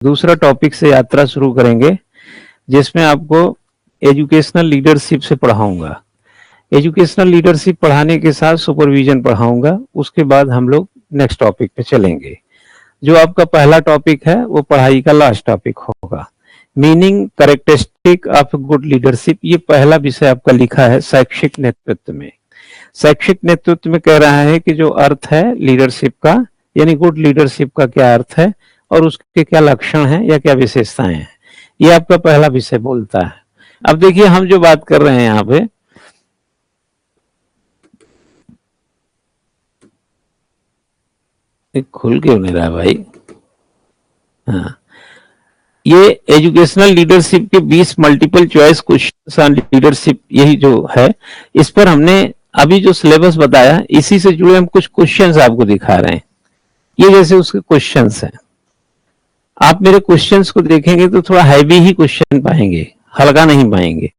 दूसरा टॉपिक से यात्रा शुरू करेंगे, जिसमें आपको एजुकेशनल लीडरशिप से पढ़ाऊंगा। एजुकेशनल लीडरशिप पढ़ाने के साथ सुपरविजन पढ़ाऊंगा। उसके बाद हम लोग नेक्स्ट टॉपिक पे चलेंगे। जो आपका पहला टॉपिक है वो पढ़ाई का लास्ट टॉपिक होगा। Meaning characteristic of good leadership, ये पहला विषय आपका लिखा है शैक्षिक नेतृत्व में। शैक्षिक नेतृत्व में कह रहा है कि जो अर्थ है लीडरशिप का, यानी गुड लीडरशिप का क्या अर्थ है और उसके क्या लक्षण हैं या क्या विशेषताएं हैं, ये आपका पहला विषय बोलता है। अब देखिए हम जो बात कर रहे हैं यहाँ पे, खुल क्यों नहीं रहा भाई? हाँ, ये एजुकेशनल लीडरशिप के 20 multiple choice question on leadership, यही जो है, इस पर हमने अभी जो सिलेबस बताया इसी से जुड़े हम कुछ क्वेश्चंस आपको दिखा रहे हैं। ये जैसे उसके क्वेश्चंस हैं, आप मेरे क्वेश्चंस को देखेंगे तो थोड़ा हैवी ही क्वेश्चन पाएंगे, हल्का नहीं पाएंगे।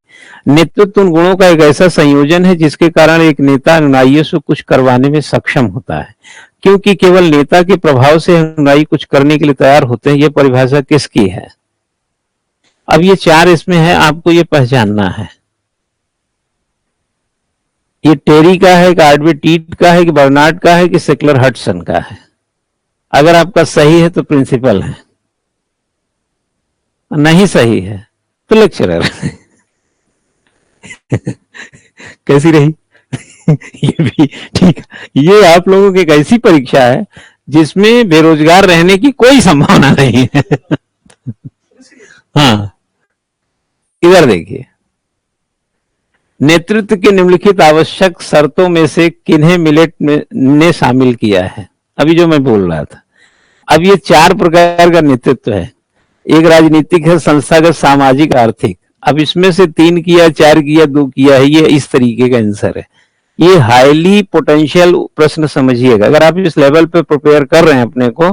नेतृत्व उन गुणों का एक ऐसा संयोजन है जिसके कारण एक नेता अनुयायियों से कुछ करवाने में सक्षम होता है, क्योंकि केवल नेता के प्रभाव से अनुयायी कुछ करने के लिए तैयार होते हैं। यह परिभाषा किसकी है? अब ये चार इसमें है, आपको ये पहचानना है। ये टेरी का है कि आर्डवे टीट का है कि बर्नार्ड का है कि सेक्लर हटसन का है? अगर आपका सही है तो प्रिंसिपल है, नहीं सही है तो लेक्चरर। कैसी रही? ये भी ठीक। ये आप लोगों की एक ऐसी परीक्षा है जिसमें बेरोजगार रहने की कोई संभावना नहीं है। हाँ, इधर देखिए, नेतृत्व के निम्नलिखित आवश्यक शर्तों में से किन्हें मिलेट ने शामिल किया है? अभी जो मैं बोल रहा था, अब ये चार प्रकार का नेतृत्व है। एक राजनीतिक है, संस्थागत, सामाजिक, आर्थिक। अब इसमें से 3 किया, 4 किया, 2 किया है, ये इस तरीके का आंसर है। ये हाईली पोटेंशियल प्रश्न समझिएगा। अगर आप इस लेवल पे प्रिपेयर कर रहे हैं अपने को,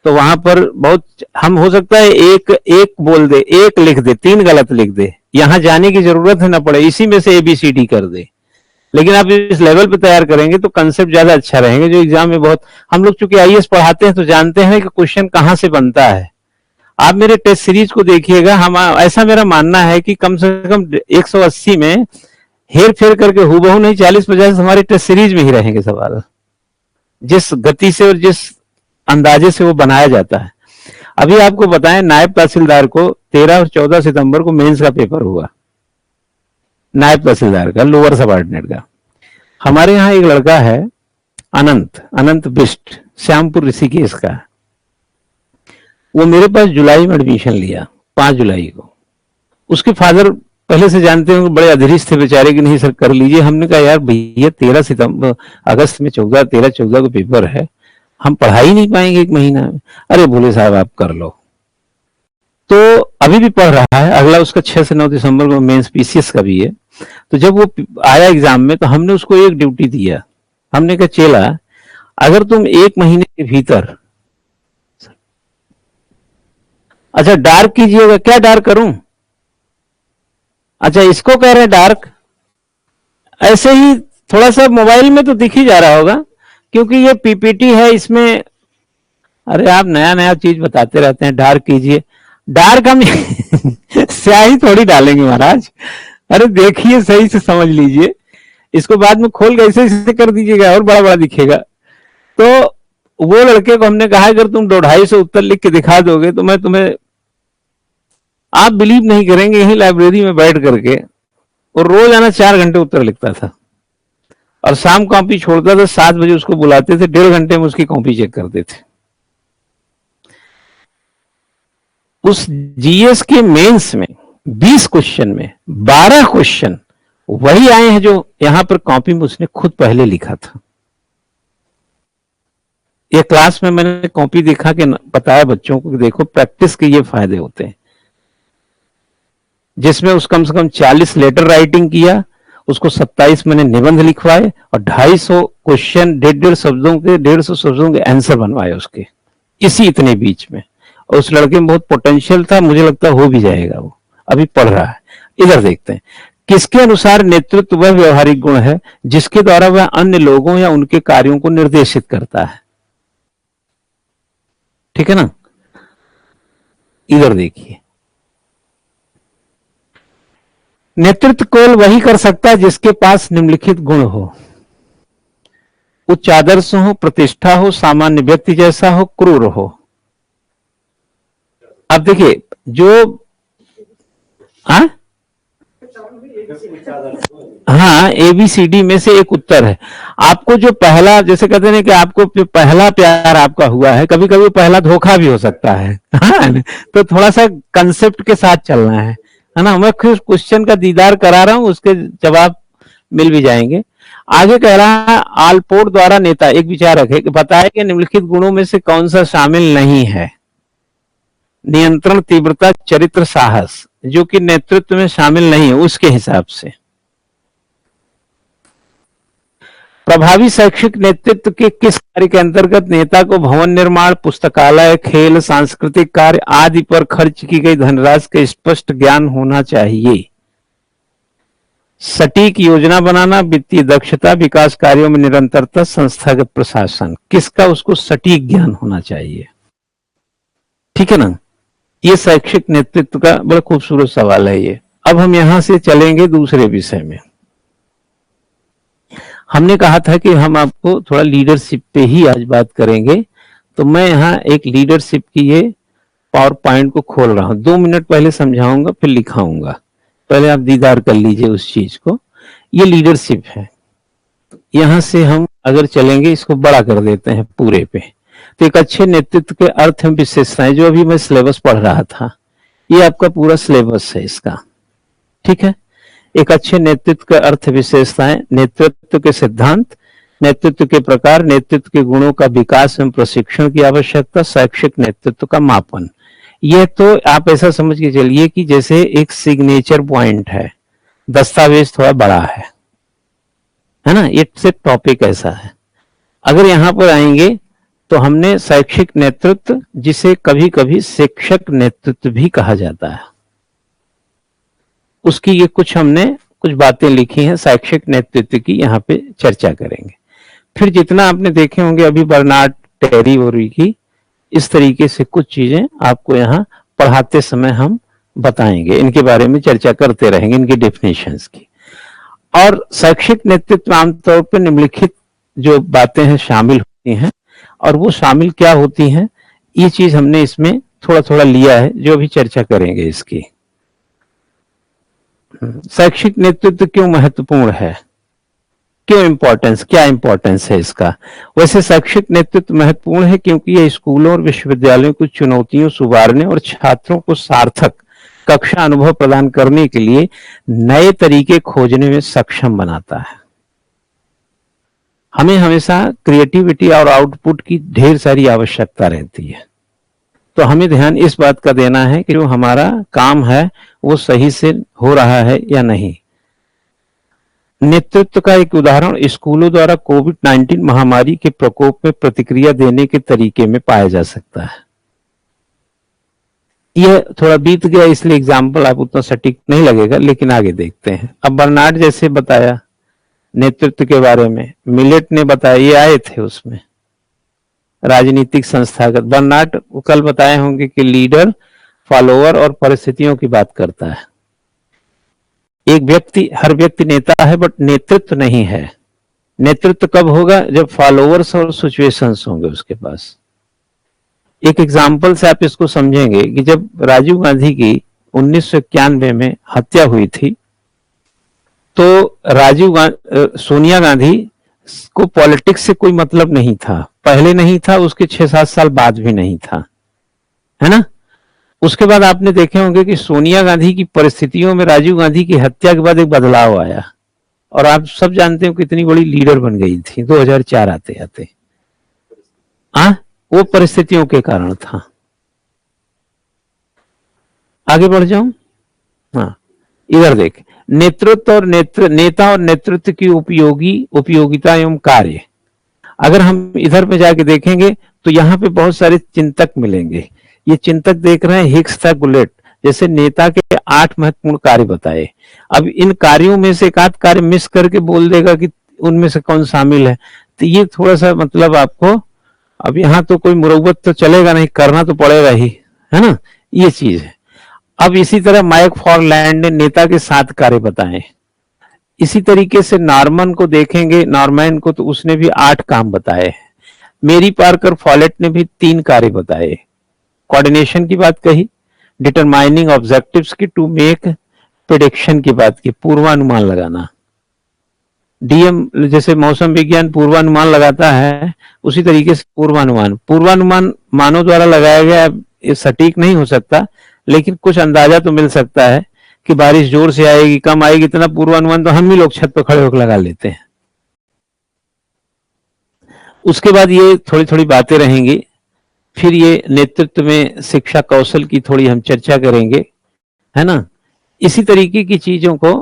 तो वहां पर बहुत हम हो सकता है एक बोल दे, एक लिख दे, 3 गलत लिख दे, यहां जाने की जरूरत है ना पड़े, इसी में से ABCD कर दे। लेकिन आप इस लेवल पे तैयार करेंगे तो कंसेप्ट ज्यादा अच्छा रहेंगे। जो एग्जाम में बहुत, हम लोग चूंकि IAS पढ़ाते हैं तो जानते हैं कि क्वेश्चन कहां से बनता है। आप मेरे टेस्ट सीरीज को देखिएगा, हम ऐसा मेरा मानना है कि कम से कम 180 में हेर फेर करके हूबहू नहीं 40-50 हमारे टेस्ट सीरीज में ही रहेंगे सवाल, जिस गति से और जिस अंदाजे से वो बनाया जाता है। अभी आपको बताएं, नायब तहसीलदार को 13 और 14 सितंबर को मेंस का पेपर हुआ, नायब तहसीलदार का, लोअर सबऑर्डिनेट का। हमारे यहाँ एक लड़का है अनंत बिष्ट, श्यामपुर ऋषिकेश का। वो मेरे पास जुलाई में एडमिशन लिया, 5 जुलाई को। उसके फादर पहले से जानते हैं, बड़े अधीरिश थे बेचारे कि नहीं सर कर लीजिए। हमने कहा यार भैया 13 अगस्त में 13-14 को पेपर है, हम पढ़ा ही नहीं पाएंगे 1 महीना में। अरे बोले साहब आप कर लो। तो अभी भी पढ़ रहा है, अगला उसका 6 से 9 दिसंबर को मेंस PCS का भी है। तो जब वो आया एग्जाम में तो हमने उसको एक ड्यूटी दिया। हमने कहा चेला, अगर तुम 1 महीने के भीतर, अच्छा डार्क कीजिएगा। क्या डार्क करूं? अच्छा इसको कह रहे हैं डार्क। ऐसे ही थोड़ा सा मोबाइल में तो दिख ही जा रहा होगा, क्योंकि ये PPT है इसमें। अरे आप नया नया चीज बताते रहते हैं, डार्क कीजिए। डार्क हम स्याही थोड़ी डालेंगे महाराज। अरे देखिए सही से समझ लीजिए, इसको बाद में खोल के ऐसे कर दीजिएगा और बड़ा बड़ा दिखेगा। तो वो लड़के को हमने कहा अगर तुम 250 उत्तर लिख के दिखा दोगे तो मैं तुम्हें, आप बिलीव नहीं करेंगे, यही लाइब्रेरी में बैठ करके और रोज आना 4 घंटे उत्तर लिखता था और शाम कॉपी छोड़ता था। 7 बजे उसको बुलाते थे, 1.5 घंटे में उसकी कॉपी चेक करते थे। उस GS के मेंस में 20 क्वेश्चन में 12 क्वेश्चन वही आए हैं जो यहां पर कॉपी में उसने खुद पहले लिखा था। ये क्लास में मैंने कॉपी दिखा के बताया बच्चों को कि देखो प्रैक्टिस के ये फायदे होते हैं, जिसमें उस कम से कम 40 लेटर राइटिंग किया, उसको 27 मैंने निबंध लिखवाए और 250 क्वेश्चन 150 शब्दों के आंसर बनवाए उसके, इसी इतने बीच में। और उस लड़के में बहुत पोटेंशियल था, मुझे लगता हो भी जाएगा, वो अभी पढ़ रहा है। इधर देखते हैं, किसके अनुसार नेतृत्व वह व्यवहारिक गुण है जिसके द्वारा वह अन्य लोगों या उनके कार्यों को निर्देशित करता है। ठीक है ना? इधर देखिए, नेतृत्व केवल वही कर सकता है जिसके पास निम्नलिखित गुण हो: उच्च आदर्श हो, प्रतिष्ठा हो, सामान्य व्यक्ति जैसा हो, क्रूर हो। अब देखिए जो हाँ हाँ, ABCD में से एक उत्तर है। आपको जो पहला, जैसे कहते हैं कि आपको जो पहला प्यार आपका हुआ है, कभी कभी पहला धोखा भी हो सकता है। हाँ, तो थोड़ा सा कंसेप्ट के साथ चलना है ना। मैं क्वेश्चन का दीदार करा रहा हूं, उसके जवाब मिल भी जाएंगे। आगे कह रहा है, आलपोर्ट द्वारा नेता एक विचारक है कि बताया कि निम्नलिखित गुणों में से कौन सा शामिल नहीं है: नियंत्रण, तीव्रता, चरित्र, साहस, जो कि नेतृत्व में शामिल नहीं है उसके हिसाब से। प्रभावी शैक्षिक नेतृत्व के किस कार्य के अंतर्गत नेता को भवन निर्माण, पुस्तकालय, खेल, सांस्कृतिक कार्य आदि पर खर्च की गई धनराशि का स्पष्ट ज्ञान होना चाहिए? सटीक योजना बनाना, वित्तीय दक्षता, विकास कार्यों में निरंतरता, संस्थागत प्रशासन। किसका उसको सटीक ज्ञान होना चाहिए? ठीक है ना। ये शैक्षिक नेतृत्व का बड़ा खूबसूरत सवाल है ये। अब हम यहां से चलेंगे दूसरे विषय में। हमने कहा था कि हम आपको थोड़ा लीडरशिप पे ही आज बात करेंगे, तो मैं यहाँ एक लीडरशिप की ये पावर पॉइंट को खोल रहा हूं। 2 मिनट पहले समझाऊंगा, फिर लिखाऊंगा। पहले आप दीदार कर लीजिए उस चीज को। ये लीडरशिप है। यहां से हम अगर चलेंगे, इसको बड़ा कर देते हैं पूरे पे, तो एक अच्छे नेतृत्व के अर्थ एवं विशेषताएं, जो अभी मैं सिलेबस पढ़ रहा था, ये आपका पूरा सिलेबस है इसका। ठीक है। एक अच्छे नेतृत्व के अर्थ विशेषताएं, नेतृत्व के सिद्धांत, नेतृत्व के प्रकार, नेतृत्व के गुणों का विकास एवं प्रशिक्षण की आवश्यकता, शैक्षिक नेतृत्व का मापन। यह तो आप ऐसा समझ के चलिए कि जैसे एक सिग्नेचर पॉइंट है, दस्तावेज थोड़ा बड़ा है ना। ये सिर्फ टॉपिक ऐसा है। अगर यहां पर आएंगे तो हमने शैक्षिक नेतृत्व, जिसे कभी कभी शिक्षक नेतृत्व भी कहा जाता है, उसकी ये हमने कुछ बातें लिखी हैं शैक्षिक नेतृत्व की, यहाँ पे चर्चा करेंगे। फिर जितना आपने देखे होंगे अभी बर्नार्ड, टेरी ओरी की, इस तरीके से कुछ चीजें आपको यहाँ पढ़ाते समय हम बताएंगे, इनके बारे में चर्चा करते रहेंगे, इनकी डेफिनेशंस की। और शैक्षिक नेतृत्व आमतौर पर निम्नलिखित जो बातें हैं शामिल होती हैं, और वो शामिल क्या होती हैं, ये चीज हमने इसमें थोड़ा थोड़ा लिया है, जो अभी चर्चा करेंगे इसकी। शैक्षिक नेतृत्व क्यों महत्वपूर्ण है, क्यों इंपॉर्टेंस, क्या इंपॉर्टेंस है इसका? वैसे शैक्षिक नेतृत्व महत्वपूर्ण है क्योंकि यह स्कूलों और विश्वविद्यालयों की चुनौतियों से उबारने और छात्रों को सार्थक कक्षा अनुभव प्रदान करने के लिए नए तरीके खोजने में सक्षम बनाता है। हमें हमेशा क्रिएटिविटी और आउटपुट की ढेर सारी आवश्यकता रहती है, तो हमें ध्यान इस बात का देना है कि जो हमारा काम है वो सही से हो रहा है या नहीं। नेतृत्व का एक उदाहरण स्कूलों द्वारा कोविड-19 महामारी के प्रकोप में प्रतिक्रिया देने के तरीके में पाया जा सकता है। यह थोड़ा बीत गया इसलिए एग्जाम्पल आप उतना सटीक नहीं लगेगा, लेकिन आगे देखते हैं। अब बर्नार्ड जैसे बताया नेतृत्व के बारे में, मिलेट ने बताया, ये आए थे उसमें राजनीतिक संस्थागत। बर्नार्ड को कल बताए होंगे कि लीडर, फॉलोअर और परिस्थितियों की बात करता है। एक व्यक्ति, हर व्यक्ति नेता है बट नेतृत्व नहीं है। नेतृत्व कब होगा? जब फॉलोअर्स और सिचुएशंस होंगे उसके पास। एक एग्जाम्पल से आप इसको समझेंगे कि जब राजीव गांधी की 1991 में हत्या हुई थी, तो सोनिया गांधी को पॉलिटिक्स से कोई मतलब नहीं था, पहले नहीं था, उसके 6-7 साल बाद भी नहीं था, है ना। उसके बाद आपने देखे होंगे कि सोनिया गांधी की परिस्थितियों में राजीव गांधी की हत्या के बाद एक बदलाव आया, और आप सब जानते हो कितनी बड़ी लीडर बन गई थी 2004 आते आते। वो परिस्थितियों के कारण था। आगे बढ़ जाऊं। इधर देख, नेतृत्व और नेता और नेतृत्व की उपयोगिता एवं कार्य। अगर हम इधर पे जाके देखेंगे तो यहाँ पे बहुत सारे चिंतक मिलेंगे। ये चिंतक देख रहे हैं हिक्स था गुलेट, जैसे नेता के 8 महत्वपूर्ण कार्य बताए। अब इन कार्यों में से एक आध कार्य मिस करके बोल देगा कि उनमें से कौन शामिल है, तो ये थोड़ा सा मतलब आपको, अब यहाँ तो कोई मुरव्वत तो चलेगा नहीं, करना तो पड़ेगा ही, है ना। ये चीज है। अब इसी तरह माइक फॉरलैंड ने नेता के 7 कार्य बताए। इसी तरीके से नॉर्मन को देखेंगे, नॉर्मैन को, तो उसने भी 8 काम बताए। मेरी पार्कर फॉलेट ने भी 3 कार्य बताए। कोऑर्डिनेशन की बात कही, डिटरमाइनिंग ऑब्जेक्टिव्स की, टू मेक प्रेडिक्शन की बात की, पूर्वानुमान लगाना। डीएम जैसे मौसम विज्ञान पूर्वानुमान लगाता है, उसी तरीके से पूर्वानुमान मानव द्वारा लगाया गया, ये सटीक नहीं हो सकता, लेकिन कुछ अंदाजा तो मिल सकता है कि बारिश जोर से आएगी, कम आएगी, इतना पूर्वानुमान तो हम ही लोग छत पर खड़े होकर लगा लेते हैं। उसके बाद ये थोड़ी थोड़ी बातें रहेंगी, फिर ये नेतृत्व में शिक्षा कौशल की थोड़ी हम चर्चा करेंगे, है ना। इसी तरीके की चीजों को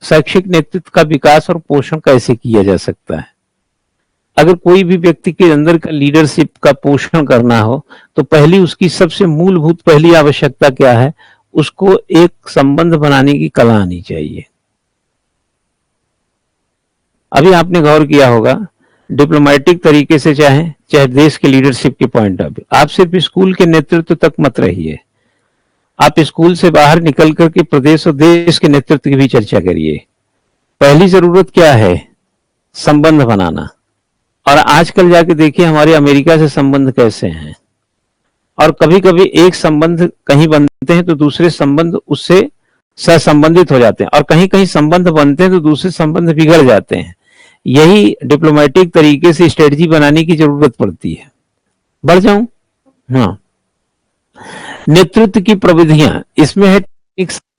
शैक्षिक नेतृत्व का विकास और पोषण कैसे किया जा सकता है। अगर कोई भी व्यक्ति के अंदर का लीडरशिप का पोषण करना हो तो पहली उसकी सबसे मूलभूत पहली आवश्यकता क्या है, उसको एक संबंध बनाने की कला आनी चाहिए। अभी आपने गौर किया होगा, डिप्लोमेटिक तरीके से चाहे देश के लीडरशिप के पॉइंट ऑफ व्यू, आप सिर्फ स्कूल के नेतृत्व तक मत रहिए, आप स्कूल से बाहर निकल करके प्रदेश और देश के नेतृत्व की भी चर्चा करिए। पहली जरूरत क्या है, संबंध बनाना। और आजकल जाके देखिए हमारे अमेरिका से संबंध कैसे हैं, और कभी कभी एक संबंध कहीं बनते हैं तो दूसरे संबंध उससे सहसंबंधित हो जाते हैं, और कहीं कहीं संबंध बनते हैं तो दूसरे संबंध बिगड़ जाते हैं। यही डिप्लोमेटिक तरीके से स्ट्रेटजी बनाने की जरूरत पड़ती है। बढ़ जाऊं, हाँ। नेतृत्व की प्रविधियां, इसमें है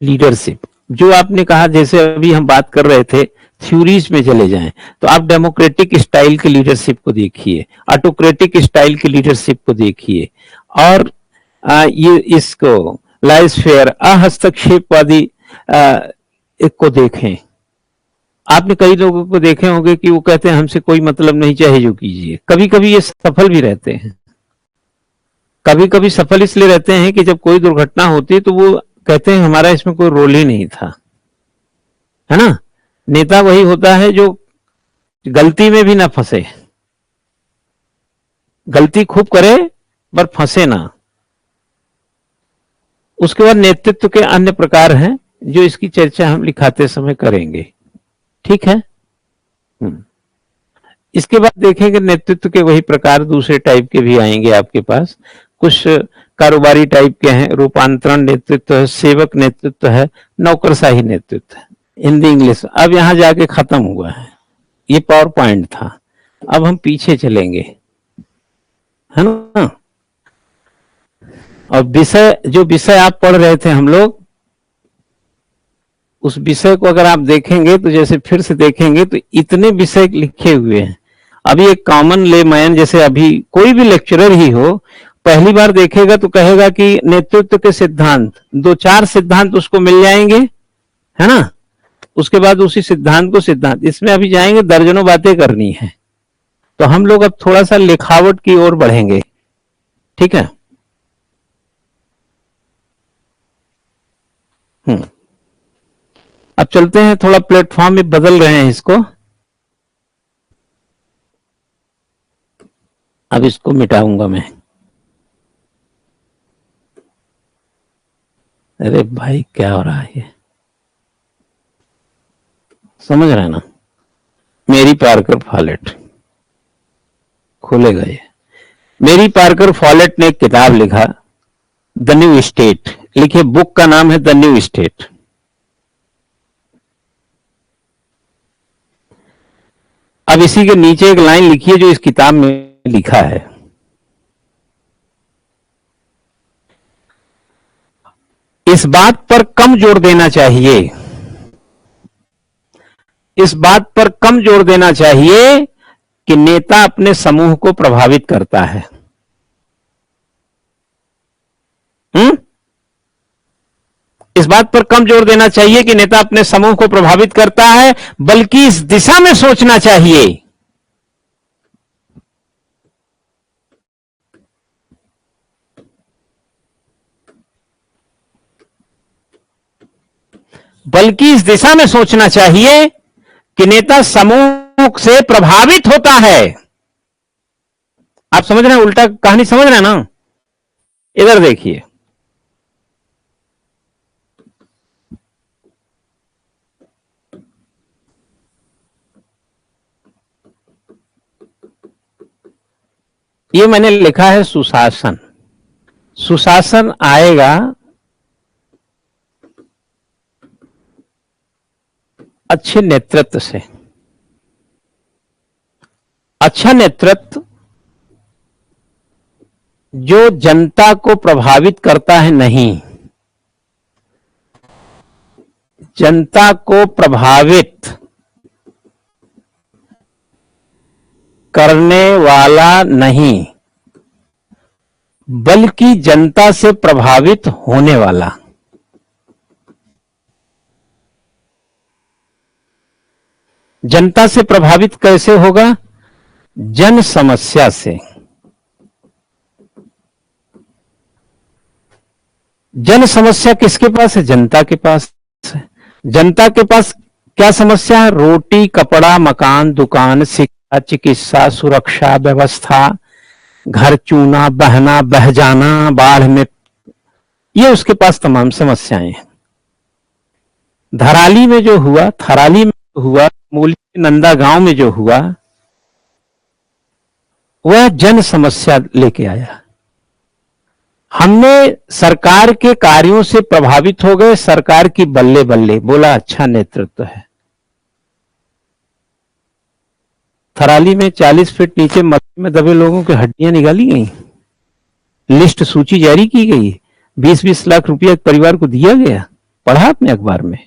लीडरशिप, जो आपने कहा, जैसे अभी हम बात कर रहे थे, थ्योरीज में चले जाएं तो आप डेमोक्रेटिक स्टाइल के लीडरशिप को देखिए, ऑटोक्रेटिक स्टाइल की लीडरशिप को देखिए, और ये इसको लाइस्फेयर अहस्तक्षेपवादी को देखें। आपने कई लोगों को देखे होंगे कि वो कहते हैं हमसे कोई मतलब नहीं, चाहे जो कीजिए। कभी कभी ये सफल भी रहते हैं, कभी कभी सफल इसलिए रहते हैं कि जब कोई दुर्घटना होती है तो वो कहते हैं हमारा इसमें कोई रोल ही नहीं था, है ना। नेता वही होता है जो गलती में भी ना फंसे, गलती खूब करे पर फंसे ना। उसके बाद नेतृत्व के अन्य प्रकार हैं जो इसकी चर्चा हम लिखाते समय करेंगे, ठीक है। इसके बाद देखेंगे नेतृत्व के वही प्रकार दूसरे टाइप के भी आएंगे आपके पास। कुछ कारोबारी टाइप के हैं, रूपांतरण नेतृत्व है, सेवक नेतृत्व है, नौकरशाही नेतृत्व है। हिंदी इंग्लिश अब यहां जाके खत्म हुआ है, ये पावर पॉइंट था। अब हम पीछे चलेंगे, है ना। और जो विषय आप पढ़ रहे थे हम लोग, उस विषय को अगर आप देखेंगे तो जैसे फिर से देखेंगे तो इतने विषय लिखे हुए हैं। अभी एक कॉमन लेमैन, जैसे अभी कोई भी लेक्चरर ही हो, पहली बार देखेगा तो कहेगा कि नेतृत्व के सिद्धांत, 2-4 सिद्धांत उसको मिल जाएंगे, है ना। उसके बाद उसी सिद्धांत को इसमें अभी जाएंगे, दर्जनों बातें करनी है। तो हम लोग अब थोड़ा सा लिखावट की ओर बढ़ेंगे, ठीक है। अब चलते हैं, थोड़ा प्लेटफॉर्म में बदल रहे हैं इसको। अब इसको मिटाऊंगा मैं। अरे भाई क्या हो रहा है ये, समझ रहे हैं ना। मेरी पार्कर फॉलेट खोलेगा ये। मेरी पार्कर फॉलेट ने एक किताब लिखा, द न्यू स्टेट। लिखिए, बुक का नाम है द न्यू स्टेट। अब इसी के नीचे एक लाइन लिखिए जो इस किताब में लिखा है, इस बात पर कम जोर देना चाहिए, इस बात पर कम जोर देना चाहिए कि नेता अपने समूह को प्रभावित करता है। इस बात पर कम जोर देना चाहिए कि नेता अपने समूह को प्रभावित करता है, बल्कि इस दिशा में सोचना चाहिए, बल्कि इस दिशा में सोचना चाहिए कि नेता समूह से प्रभावित होता है। आप समझ रहे हैं, उल्टा कहानी समझ रहे हैं ना। इधर देखिए, ये मैंने लिखा है सुशासन। सुशासन आएगा अच्छे नेतृत्व से। अच्छा नेतृत्व जो जनता को प्रभावित करता है, नहीं, जनता को प्रभावित करने वाला नहीं, बल्कि जनता से प्रभावित होने वाला। जनता से प्रभावित कैसे होगा? जन समस्या से। जन समस्या किसके पास है? जनता के पास है। जनता के पास क्या समस्या है? रोटी, कपड़ा, मकान, दुकान, शिक्षा, चिकित्सा, सुरक्षा व्यवस्था, घर चूना, बहना, बह जाना बाढ़ में, ये उसके पास तमाम समस्याएं हैं। धराली में जो हुआ, थराली में जो हुआ, मूली नंदा गांव में जो हुआ, वह जन समस्या लेके आया। हमने सरकार के कार्यों से प्रभावित हो गए, सरकार की बल्ले बल्ले, बोला अच्छा नेतृत्व है। थराली में 40 फीट नीचे मट्टी में दबे लोगों की हड्डियां निकाली गई, लिस्ट सूची जारी की गई, 20-20 लाख रुपया परिवार को दिया गया। पढ़ा आपने अखबार में?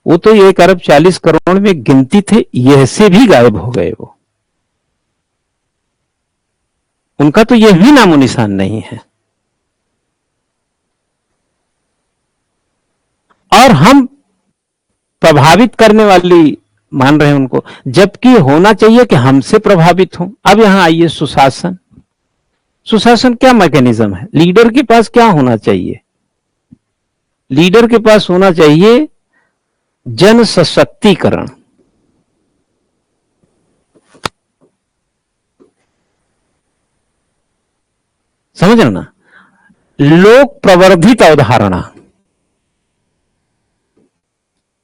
वो तो 1 अरब 40 करोड़ में गिनती थे, यह से भी गायब हो गए। वो, उनका तो यह भी नामो निशान नहीं है। और हम प्रभावित करने वाली मान रहे हैं उनको, जबकि होना चाहिए कि हमसे प्रभावित हो। अब यहां आइए सुशासन। सुशासन क्या मैकेनिज्म है? लीडर के पास क्या होना चाहिए? लीडर के पास होना चाहिए जन सशक्तिकरण। समझ रहे ना? लोक प्रवर्धित अवधारणा,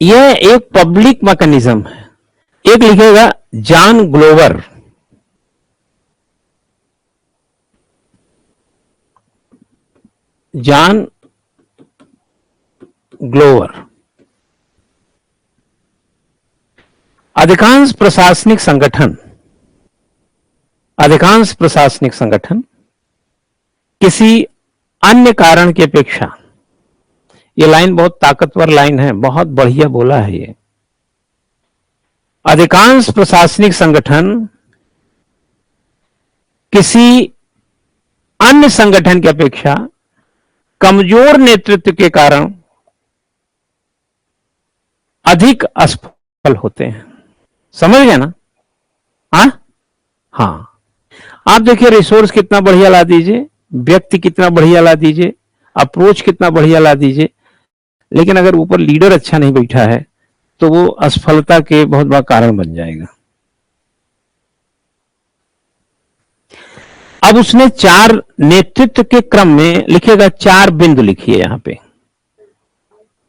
यह एक पब्लिक मैकेनिज्म है। एक लिखेगा जॉन ग्लोवर, जॉन ग्लोवर। अधिकांश प्रशासनिक संगठन किसी अन्य कारण की अपेक्षा, ये लाइन बहुत ताकतवर लाइन है, बहुत बढ़िया बोला है ये। अधिकांश प्रशासनिक संगठन किसी अन्य संगठन की अपेक्षा कमजोर नेतृत्व के कारण अधिक असफल होते हैं। समझ गए ना? हाँ, आप देखिए रिसोर्स कितना बढ़िया ला दीजिए, व्यक्ति कितना बढ़िया ला दीजिए, अप्रोच कितना बढ़िया ला दीजिए, लेकिन अगर ऊपर लीडर अच्छा नहीं बैठा है तो वो असफलता के बहुत बड़ा कारण बन जाएगा। अब उसने 4 नेतृत्व के क्रम में लिखेगा, 4 बिंदु लिखिए यहां पे।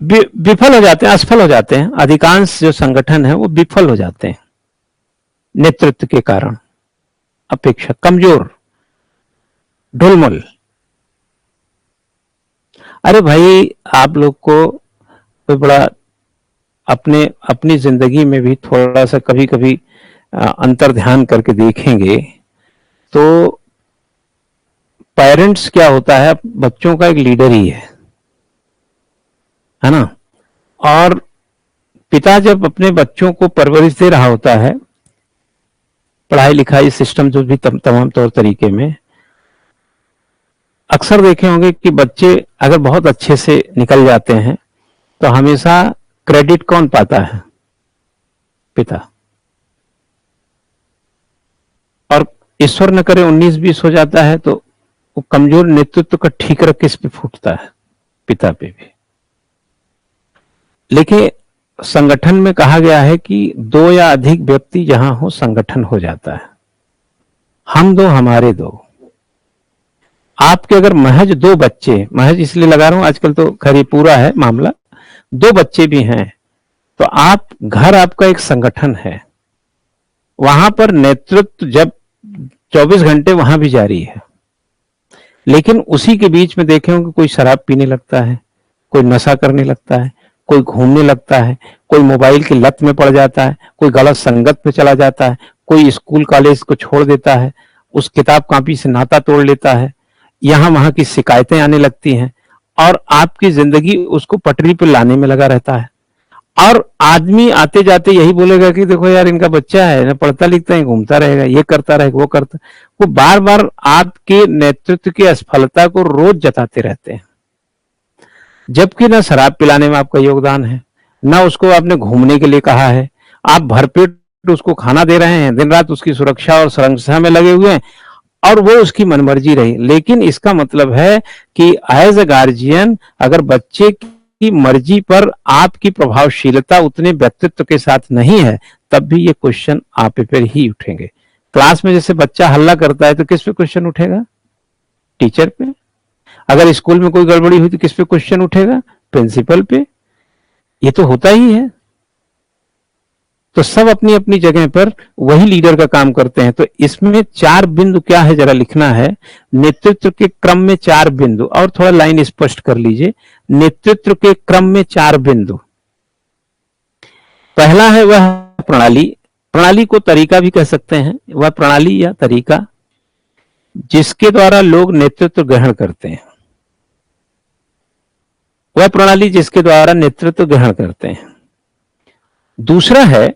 विफल हो जाते हैं, असफल हो जाते हैं, अधिकांश जो संगठन है वो विफल हो जाते हैं नेतृत्व के कारण, अपेक्षा कमजोर, ढुलमुल। अरे भाई, आप लोग को कोई बड़ा अपनी जिंदगी में भी थोड़ा सा कभी कभी अंतर ध्यान करके देखेंगे तो पेरेंट्स क्या होता है, बच्चों का एक लीडर ही है ना? और पिता जब अपने बच्चों को परवरिश दे रहा होता है, पढ़ाई लिखाई सिस्टम जो भी तमाम तौर तरीके में, अक्सर देखे होंगे कि बच्चे अगर बहुत अच्छे से निकल जाते हैं तो हमेशा क्रेडिट कौन पाता है? पिता। और ईश्वर न करे 19-20 हो जाता है तो वो कमजोर नेतृत्व का ठीकरा किस पे फूटता है? पिता पे भी। लेकिन संगठन में कहा गया है कि 2 या अधिक व्यक्ति जहां हो संगठन हो जाता है। हम 2 हमारे 2। आपके अगर महज 2 बच्चे, महज इसलिए लगा रहा हूं, आजकल तो खैर पूरा है मामला, 2 बच्चे भी हैं तो आप, घर आपका एक संगठन है। वहां पर नेतृत्व जब 24 घंटे वहां भी जारी है। लेकिन उसी के बीच में देखे होंगे कोई शराब पीने लगता है, कोई नशा करने लगता है, कोई घूमने लगता है, कोई मोबाइल की लत में पड़ जाता है, कोई गलत संगत पे चला जाता है, कोई स्कूल कॉलेज को छोड़ देता है, उस किताब कॉपी से नाता तोड़ लेता है, यहाँ वहां की शिकायतें आने लगती हैं और आपकी जिंदगी उसको पटरी पे लाने में लगा रहता है। और आदमी आते जाते यही बोलेगा कि देखो यार इनका बच्चा है ना, पढ़ता लिखता है, घूमता रहेगा, ये करता रहेगा, वो करता। वो बार बार आपके नेतृत्व की असफलता को रोज जताते रहते हैं, जबकि ना शराब पिलाने में आपका योगदान है, ना उसको आपने घूमने के लिए कहा है, आप भरपेट उसको खाना दे रहे हैं, दिन रात उसकी सुरक्षा और संरक्षा में लगे हुए हैं और वो उसकी मनमर्जी रही। लेकिन इसका मतलब है कि एज अ गार्जियन अगर बच्चे की मर्जी पर आपकी प्रभावशीलता उतने व्यक्तित्व के साथ नहीं है, तब भी ये क्वेश्चन आप पर ही उठेंगे। क्लास में जैसे बच्चा हल्ला करता है तो किस पे क्वेश्चन उठेगा? टीचर पे। अगर स्कूल में कोई गड़बड़ी हुई तो किस पे क्वेश्चन उठेगा? प्रिंसिपल पे। ये तो होता ही है। तो सब अपनी अपनी जगह पर वही लीडर का काम करते हैं। तो इसमें 4 बिंदु क्या है जरा लिखना है। नेतृत्व के क्रम में 4 बिंदु, और थोड़ा लाइन स्पष्ट कर लीजिए। नेतृत्व के क्रम में 4 बिंदु। पहला है वह प्रणाली, प्रणाली को तरीका भी कह सकते हैं, वह प्रणाली या तरीका जिसके द्वारा लोग नेतृत्व ग्रहण करते हैं, वह प्रणाली जिसके द्वारा नेतृत्व ग्रहण करते हैं। दूसरा है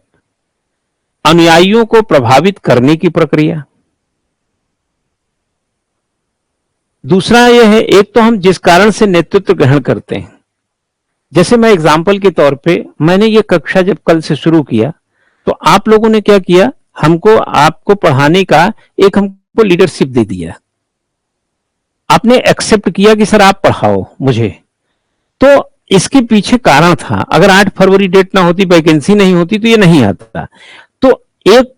अनुयायियों को प्रभावित करने की प्रक्रिया। दूसरा यह है, एक तो हम जिस कारण से नेतृत्व ग्रहण करते हैं, जैसे मैं एग्जाम्पल के तौर पे, मैंने ये कक्षा जब कल से शुरू किया तो आप लोगों ने क्या किया, हमको आपको पढ़ाने का एक हमको लीडरशिप दे दिया, आपने एक्सेप्ट किया कि सर आप पढ़ाओ मुझे। तो इसके पीछे कारण था, अगर 8 फरवरी डेट ना होती, वैकेंसी नहीं होती तो ये नहीं आता। तो एक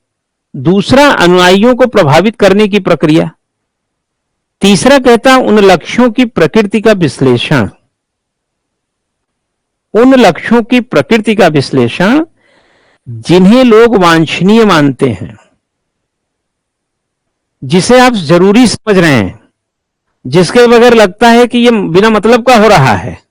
दूसरा अनुयायियों को प्रभावित करने की प्रक्रिया। तीसरा कहता उन लक्ष्यों की प्रकृति का विश्लेषण, उन लक्ष्यों की प्रकृति का विश्लेषण जिन्हें लोग वांछनीय मानते हैं, जिसे आप जरूरी समझ रहे हैं, जिसके बगैर लगता है कि ये बिना मतलब का हो रहा है।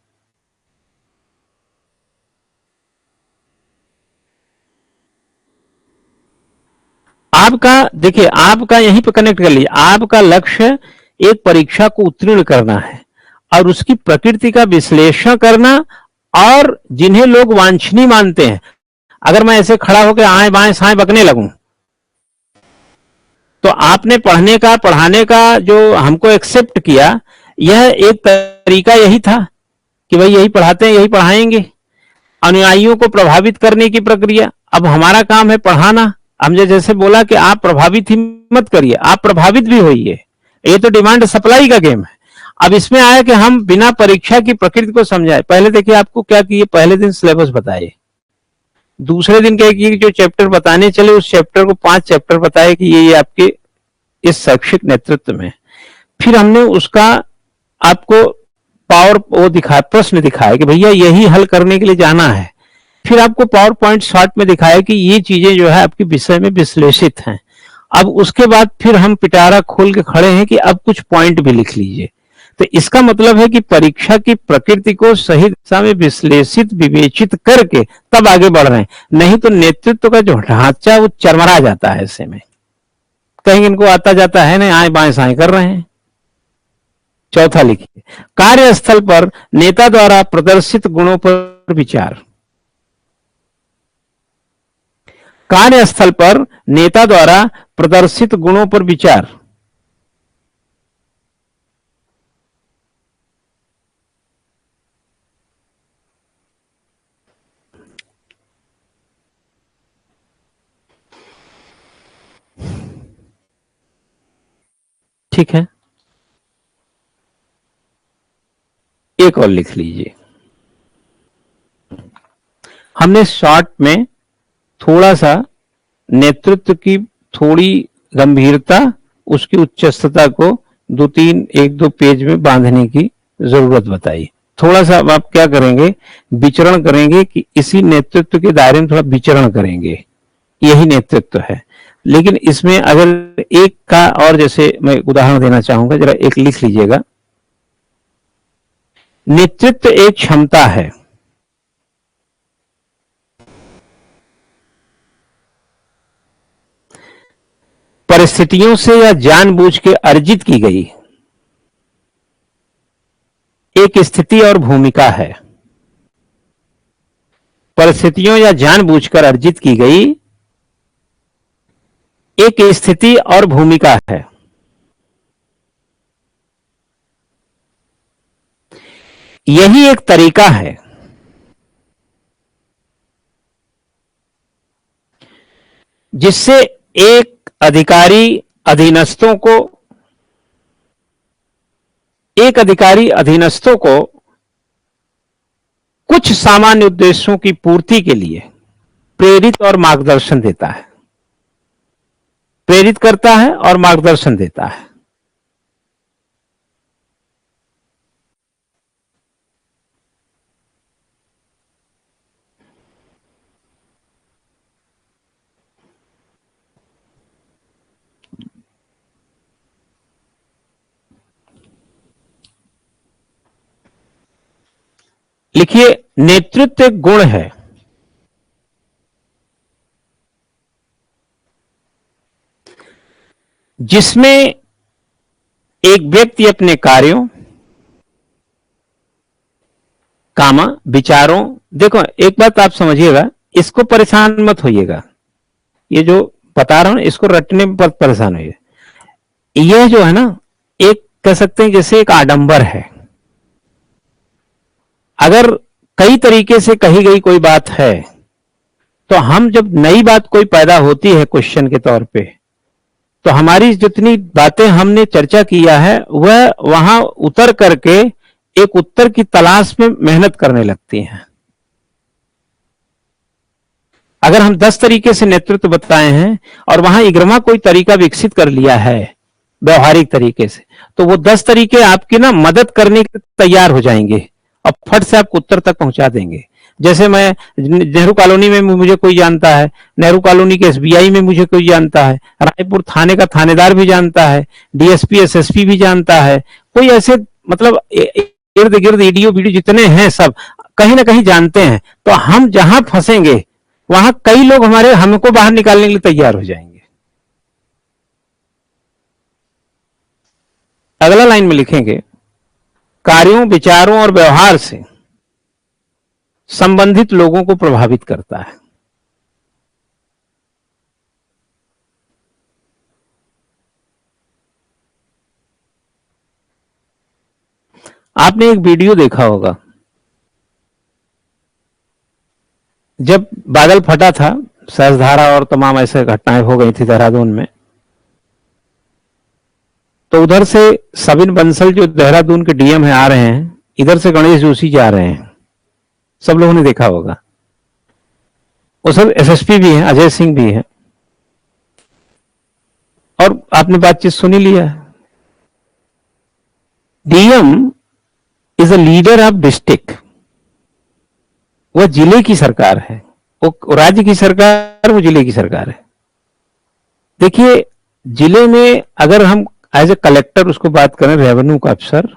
आपका देखिए, आपका यहीं पे कनेक्ट कर लीजिए, आपका लक्ष्य एक परीक्षा को उत्तीर्ण करना है और उसकी प्रकृति का विश्लेषण करना, और जिन्हें लोग वांछनीय मानते हैं। अगर मैं ऐसे खड़ा होकर आए बाएं साएं बकने लगूं तो आपने पढ़ने का पढ़ाने का जो हमको एक्सेप्ट किया, यह एक तरीका यही था कि भाई यही पढ़ाते हैं, यही पढ़ाएंगे। अनुयायियों को प्रभावित करने की प्रक्रिया, अब हमारा काम है पढ़ाना। हमने जैसे बोला कि आप प्रभावित ही मत करिए, आप प्रभावित भी होइए। ये तो डिमांड सप्लाई का गेम है। अब इसमें आया कि हम बिना परीक्षा की प्रकृति को समझाए। पहले देखिए आपको क्या किए, पहले दिन सिलेबस बताए, दूसरे दिन क्या किए, जो चैप्टर बताने चले उस चैप्टर को 5 चैप्टर बताए कि ये आपके इस शैक्षिक नेतृत्व में। फिर हमने उसका आपको पावर वो दिखाया, प्रश्न दिखाया कि भैया यही हल करने के लिए जाना है। फिर आपको पावर पॉइंट शॉर्ट में दिखाया कि ये चीजें जो है आपके विषय में विश्लेषित हैं। अब उसके बाद फिर हम पिटारा खोल के खड़े हैं कि अब कुछ पॉइंट भी लिख लीजिए। तो इसका मतलब है कि परीक्षा की प्रकृति को सही दिशा में विश्लेषित विवेचित करके तब आगे बढ़ रहे हैं, नहीं तो नेतृत्व का जो ढांचा वो चरमरा जाता है। ऐसे में कहीं इनको आता जाता है नहीं, आए बाएं साएं कर रहे हैं। चौथा लिखिए, कार्यस्थल पर नेता द्वारा प्रदर्शित गुणों पर विचार। कार्यस्थल पर नेता द्वारा प्रदर्शित गुणों पर विचार। ठीक है, एक और लिख लीजिए। हमने शॉर्ट में थोड़ा सा नेतृत्व की थोड़ी गंभीरता, उसकी उच्चस्तता को 1-2 पेज में बांधने की जरूरत बताई। थोड़ा सा अब आप क्या करेंगे, विचरण करेंगे कि इसी नेतृत्व के दायरे में थोड़ा विचरण करेंगे, यही नेतृत्व है। लेकिन इसमें अगर एक का और जैसे मैं उदाहरण देना चाहूंगा, जरा एक लिख लीजिएगा। नेतृत्व एक क्षमता है, परिस्थितियों से या जानबूझ के अर्जित की गई एक स्थिति और भूमिका है। परिस्थितियों या जानबूझकर अर्जित की गई एक स्थिति और भूमिका है। यही एक तरीका है जिससे एक अधिकारी अधीनस्थों को कुछ सामान्य उद्देश्यों की पूर्ति के लिए प्रेरित और मार्गदर्शन देता है, प्रेरित करता है और मार्गदर्शन देता है। लिखिए, नेतृत्व एक गुण है जिसमें एक व्यक्ति अपने कार्यों, विचारों, देखो एक बात आप समझिएगा, इसको परेशान मत होइएगा, ये जो बता रहा हूं इसको रटने में परेशान होइए। यह जो है ना, एक कह सकते हैं जैसे एक आडंबर है। अगर कई तरीके से कही गई कोई बात है, तो हम जब नई बात कोई पैदा होती है क्वेश्चन के तौर पे, तो हमारी जितनी बातें हमने चर्चा किया है वह वहां उतर करके एक उत्तर की तलाश में मेहनत करने लगती हैं। अगर हम 10 तरीके से नेतृत्व बताए हैं और वहां 11वां कोई तरीका विकसित कर लिया है व्यवहारिक तरीके से, तो वो 10 तरीके आपकी ना मदद करने के तैयार हो जाएंगे और फट से आपको उत्तर तक पहुंचा देंगे। जैसे मैं नेहरू कॉलोनी में मुझे कोई जानता है, नेहरू कॉलोनी के एसबीआई में मुझे कोई जानता है, रायपुर थाने का थानेदार भी जानता है, डीएसपी एसएसपी भी जानता है, कोई ऐसे मतलब इर्द गिर्द ईडीओ वीडियो जितने हैं सब कहीं ना कहीं जानते हैं। तो हम जहां फंसेंगे वहां कई लोग हमको बाहर निकालने के लिए तैयार हो जाएंगे। अगला लाइन में लिखेंगे, कार्यों, विचारों और व्यवहार से संबंधित लोगों को प्रभावित करता है। आपने एक वीडियो देखा होगा, जब बादल फटा था, सहस्त्रधारा और तमाम ऐसे घटनाएं हो गई थी देहरादून में, तो उधर से सबिन बंसल जो देहरादून के डीएम है आ रहे हैं, इधर से गणेश जोशी जा रहे हैं, सब लोगों ने देखा होगा। वो सब एसएसपी भी हैं, अजय सिंह भी हैं, और आपने बातचीत सुनी लिया। DM is a leader of district, वह जिले की सरकार है, वो राज्य की सरकार, वो जिले की सरकार है। देखिए, जिले में अगर हम एज ए कलेक्टर उसको बात करें, रेवेन्यू का अफसर,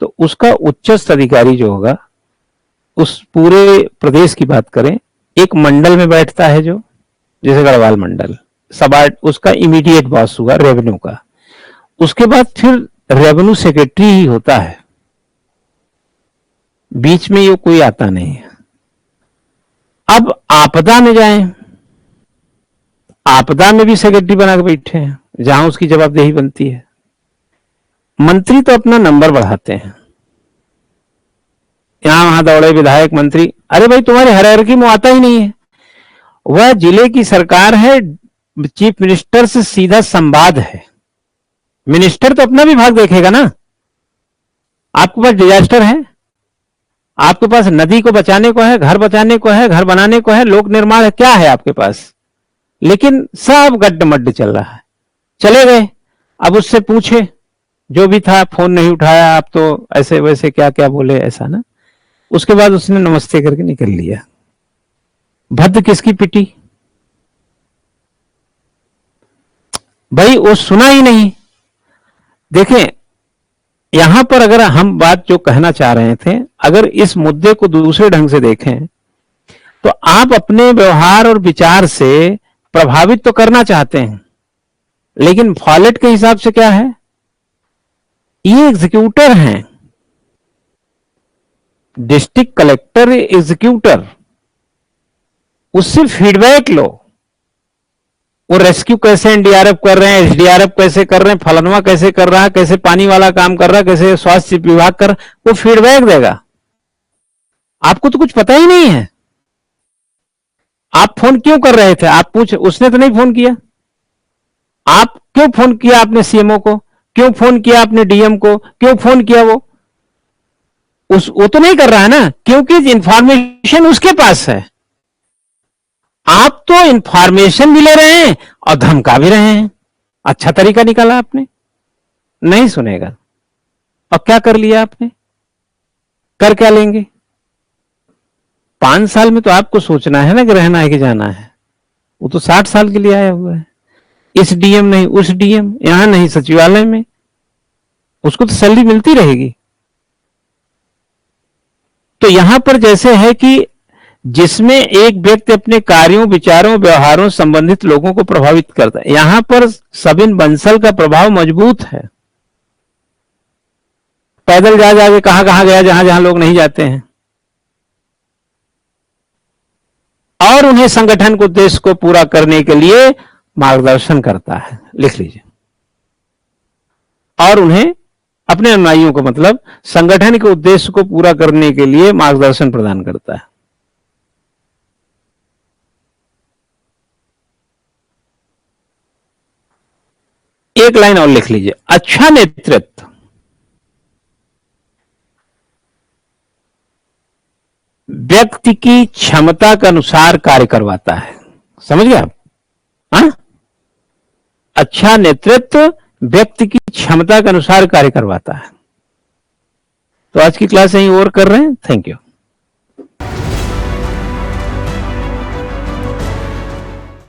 तो उसका उच्चस्थ अधिकारी जो होगा, उस पूरे प्रदेश की बात करें, एक मंडल में बैठता है, जो जैसे गढ़वाल मंडल, उसका इमीडिएट बॉस हुआ रेवेन्यू का। उसके बाद फिर रेवेन्यू सेक्रेटरी ही होता है, बीच में ये कोई आता नहीं है। अब आपदा में जाएं, आपदा में भी सेक्रेटरी बना के बैठे हैं, जहां उसकी जवाबदेही बनती है। मंत्री तो अपना नंबर बढ़ाते हैं, यहां वहां दौड़े विधायक मंत्री, अरे भाई तुम्हारे हायरार्की में आता ही नहीं है। वह जिले की सरकार है, चीफ मिनिस्टर से सीधा संवाद है। मिनिस्टर तो अपना विभाग देखेगा ना। आपके पास डिजास्टर है, आपके पास नदी को बचाने को है, घर बचाने को है, घर बनाने को है, लोक निर्माण है, क्या है आपके पास? लेकिन सब गड्ढ चल रहा है। चले गए, अब उससे पूछे, जो भी था, फोन नहीं उठाया, आप तो ऐसे वैसे क्या क्या बोले, ऐसा ना। उसके बाद उसने नमस्ते करके निकल लिया। भद्द किसकी पिटी? भाई वो सुना ही नहीं। देखें, यहां पर अगर हम बात जो कहना चाह रहे थे, अगर इस मुद्दे को दूसरे ढंग से देखें तो आप अपने व्यवहार और विचार से प्रभावित तो करना चाहते हैं, लेकिन फॉलेट के हिसाब से क्या है, ये एग्जीक्यूटर हैं, डिस्ट्रिक्ट कलेक्टर एग्जीक्यूटर, उससे फीडबैक लो। वो रेस्क्यू कैसे एनडीआरएफ कर रहे हैं, एसडीआरएफ कैसे कर रहे हैं, फलनवा कैसे कर रहा है, कैसे पानी वाला काम कर रहा है, कैसे स्वास्थ्य विभाग कर, वो फीडबैक देगा। आपको तो कुछ पता ही नहीं है। आप फोन क्यों कर रहे थे, आप पूछ, उसने तो नहीं फोन किया। आप क्यों फोन किया आपने सीएमओ को, क्यों फोन किया आपने डीएम को, क्यों फोन किया वो तो नहीं कर रहा है ना, क्योंकि इंफॉर्मेशन उसके पास है। आप तो इंफॉर्मेशन भी ले रहे हैं और धमका भी रहे हैं। अच्छा तरीका निकाला आपने, नहीं सुनेगा। और क्या कर लिया आपने, कर क्या लेंगे? 5 साल में तो आपको सोचना है ना कि रहना है कि जाना है। वो तो 60 साल के लिए आया हुआ है। इस डीएम नहीं उस डीएम, यहां नहीं सचिवालय में, उसको तो सैलरी मिलती रहेगी। तो यहां पर जैसे है कि जिसमें एक व्यक्ति अपने कार्यों, विचारों, व्यवहारों संबंधित लोगों को प्रभावित करता है, यहां पर सबिन बंसल का प्रभाव मजबूत है। पैदल जा जाके कहां कहां गया, जहां जहां लोग नहीं जाते हैं, और उन्हें संगठन के उद्देश्य को पूरा करने के लिए मार्गदर्शन करता है, लिख लीजिए। और उन्हें, अपने अनुयायियों को, मतलब संगठन के उद्देश्य को पूरा करने के लिए मार्गदर्शन प्रदान करता है। एक लाइन और लिख लीजिए, अच्छा नेतृत्व व्यक्ति की क्षमता के अनुसार कार्य करवाता है। समझ गए आप? हाँ, अच्छा नेतृत्व व्यक्ति की क्षमता के अनुसार कार्य करवाता है। तो आज की क्लास यहीं और कर रहे हैं। Thank you.